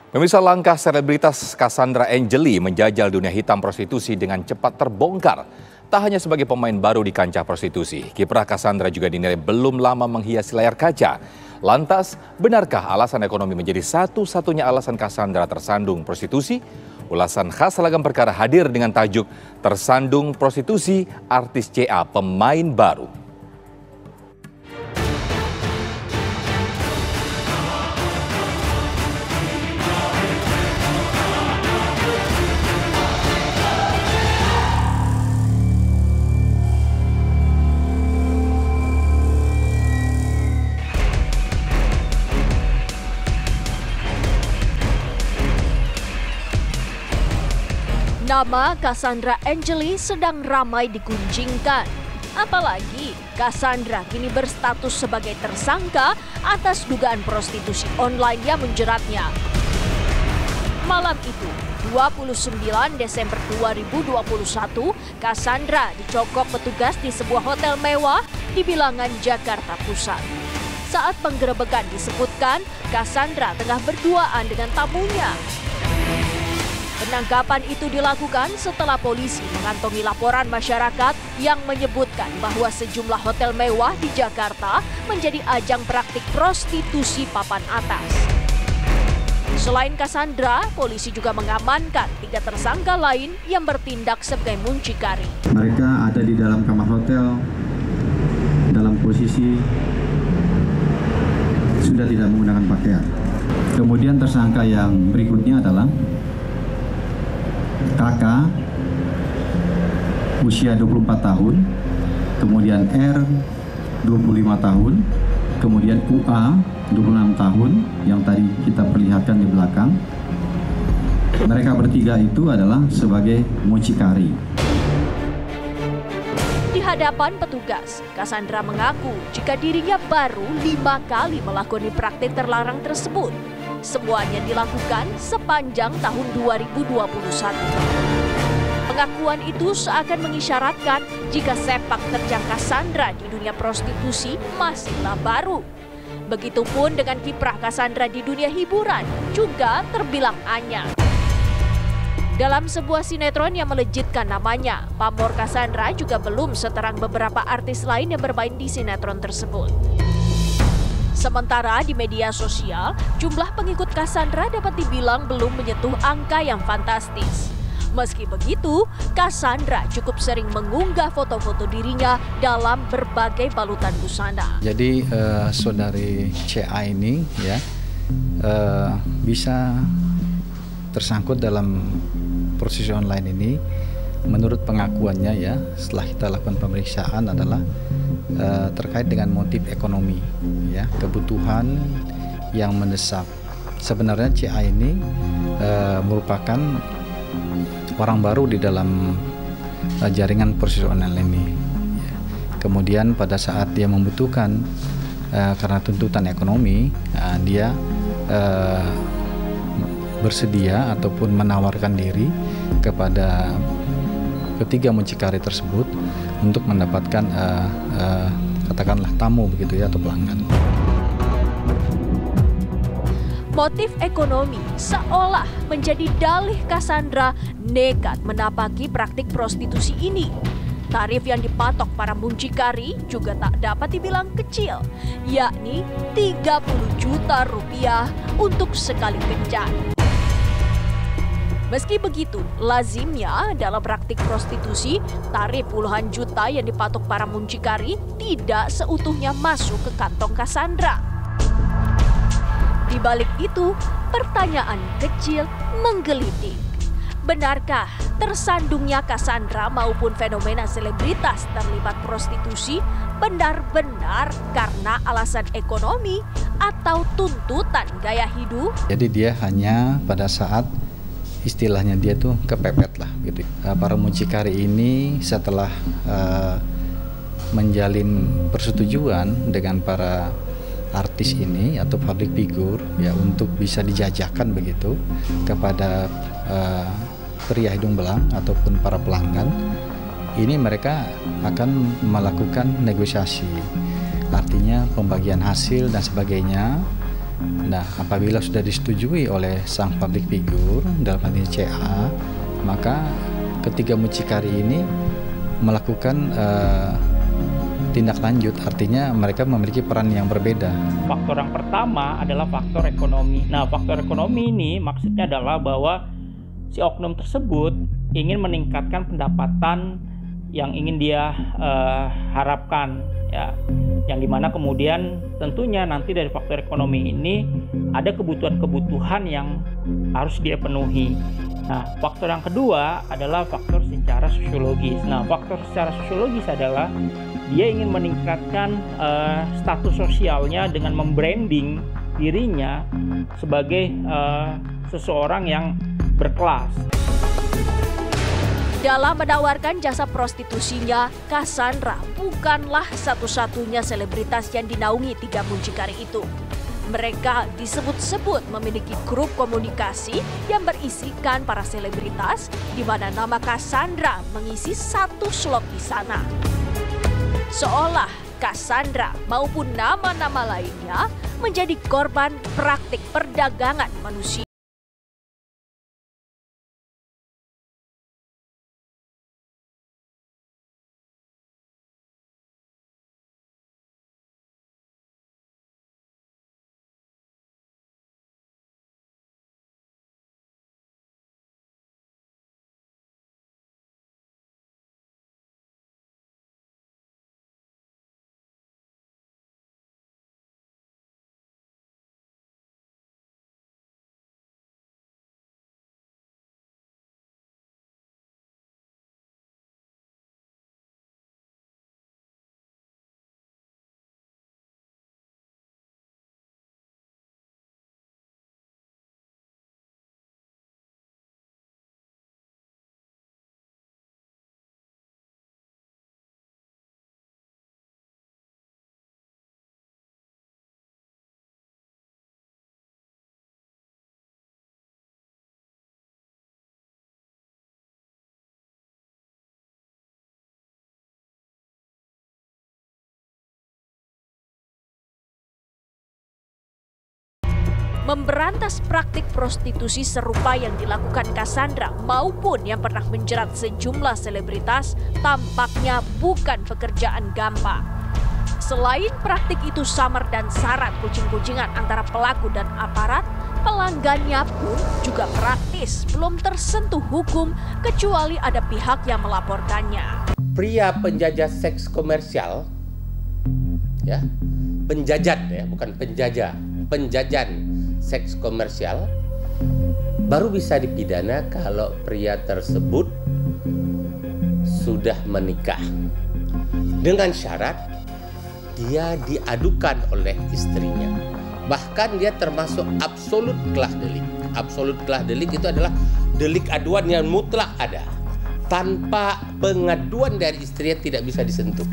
Pemirsa, langkah selebritas Cassandra Angeli menjajal dunia hitam prostitusi dengan cepat terbongkar. Tak hanya sebagai pemain baru di kancah prostitusi, kiprah Cassandra juga dinilai belum lama menghiasi layar kaca. Lantas, benarkah alasan ekonomi menjadi satu-satunya alasan Cassandra tersandung prostitusi? Ulasan khas Lagam Perkara hadir dengan tajuk Tersandung Prostitusi, Artis CA Pemain Baru. Nama Cassandra Angeli sedang ramai digunjingkan. Apalagi Cassandra kini berstatus sebagai tersangka atas dugaan prostitusi online yang menjeratnya. Malam itu, 29 Desember 2021, Cassandra dicokok petugas di sebuah hotel mewah di Bilangan, Jakarta Pusat. Saat penggerebekan disebutkan, Cassandra tengah berduaan dengan tamunya. Penangkapan itu dilakukan setelah polisi mengantongi laporan masyarakat yang menyebutkan bahwa sejumlah hotel mewah di Jakarta menjadi ajang praktik prostitusi papan atas. Selain Cassandra, polisi juga mengamankan 3 tersangka lain yang bertindak sebagai muncikari. Mereka ada di dalam kamar hotel dalam posisi sudah tidak menggunakan pakaian. Kemudian tersangka yang berikutnya adalah KK, usia 24 tahun, kemudian R, 25 tahun, kemudian UA, 26 tahun, yang tadi kita perlihatkan di belakang. Mereka bertiga itu adalah sebagai mucikari. Di hadapan petugas, Cassandra mengaku jika dirinya baru 5 kali melakoni praktik terlarang tersebut. Semuanya dilakukan sepanjang tahun 2021. Pengakuan itu seakan mengisyaratkan jika sepak terjang Cassandra di dunia prostitusi masihlah baru. Begitupun dengan kiprah Cassandra di dunia hiburan juga terbilang anyar. Dalam sebuah sinetron yang melejitkan namanya, pamor Cassandra juga belum seterang beberapa artis lain yang bermain di sinetron tersebut. Sementara di media sosial, jumlah pengikut Cassandra dapat dibilang belum menyentuh angka yang fantastis. Meski begitu, Cassandra cukup sering mengunggah foto-foto dirinya dalam berbagai balutan busana. Jadi saudari CA ini ya bisa tersangkut dalam prostitusi online ini. Menurut pengakuannya ya, setelah kita lakukan pemeriksaan adalah terkait dengan motif ekonomi, ya, kebutuhan yang mendesak. Sebenarnya CA ini merupakan orang baru di dalam jaringan prostitusi online ini. Ya. Kemudian pada saat dia membutuhkan karena tuntutan ekonomi, dia bersedia ataupun menawarkan diri kepada ketiga mucikari tersebut untuk mendapatkan katakanlah tamu begitu ya, atau pelanggan. Motif ekonomi seolah menjadi dalih Cassandra nekat menapaki praktik prostitusi ini. Tarif yang dipatok para muncikari juga tak dapat dibilang kecil, yakni 30 juta rupiah untuk sekali kencan. Meski begitu, lazimnya dalam praktik prostitusi, tarif puluhan juta yang dipatok para muncikari tidak seutuhnya masuk ke kantong Cassandra. Di balik itu, pertanyaan kecil menggelitik. Benarkah tersandungnya Cassandra maupun fenomena selebritas terlibat prostitusi benar-benar karena alasan ekonomi atau tuntutan gaya hidup? Jadi dia hanya pada saat istilahnya dia tuh kepepet lah gitu. Para mucikari ini setelah menjalin persetujuan dengan para artis ini atau public figure ya untuk bisa dijajakan begitu kepada pria hidung belang ataupun para pelanggan, ini mereka akan melakukan negosiasi, artinya pembagian hasil dan sebagainya Nah, apabila sudah disetujui oleh sang public figure, dalam hal ini CA, maka ketiga mucikari ini melakukan tindak lanjut, artinya mereka memiliki peran yang berbeda. Faktor yang pertama adalah faktor ekonomi. Nah, faktor ekonomi ini maksudnya adalah bahwa si oknum tersebut ingin meningkatkan pendapatan yang ingin dia harapkan, ya, yang dimana kemudian tentunya nanti dari faktor ekonomi ini ada kebutuhan-kebutuhan yang harus dia penuhi. Nah, faktor yang kedua adalah faktor secara sosiologis. Nah, faktor secara sosiologis adalah dia ingin meningkatkan status sosialnya dengan membranding dirinya sebagai seseorang yang berkelas. Dalam menawarkan jasa prostitusinya, Cassandra bukanlah satu-satunya selebritas yang dinaungi tiga muncikari itu. Mereka disebut-sebut memiliki grup komunikasi yang berisikan para selebritas, di mana nama Cassandra mengisi satu slot di sana. Seolah Cassandra maupun nama-nama lainnya menjadi korban praktik perdagangan manusia. Memberantas praktik prostitusi serupa yang dilakukan Cassandra maupun yang pernah menjerat sejumlah selebritas tampaknya bukan pekerjaan gampang. Selain praktik itu samar dan syarat kucing-kucingan antara pelaku dan aparat, pelanggannya pun juga praktis belum tersentuh hukum kecuali ada pihak yang melaporkannya. Pria penjajah seks komersial, ya, penjajan ya, bukan penjajah, penjajan seks komersial baru bisa dipidana kalau pria tersebut sudah menikah dengan syarat dia diadukan oleh istrinya. Bahkan dia termasuk absolut kelah delik. Absolut kelah delik itu adalah delik aduan yang mutlak ada. Tanpa pengaduan dari istrinya tidak bisa disentuh.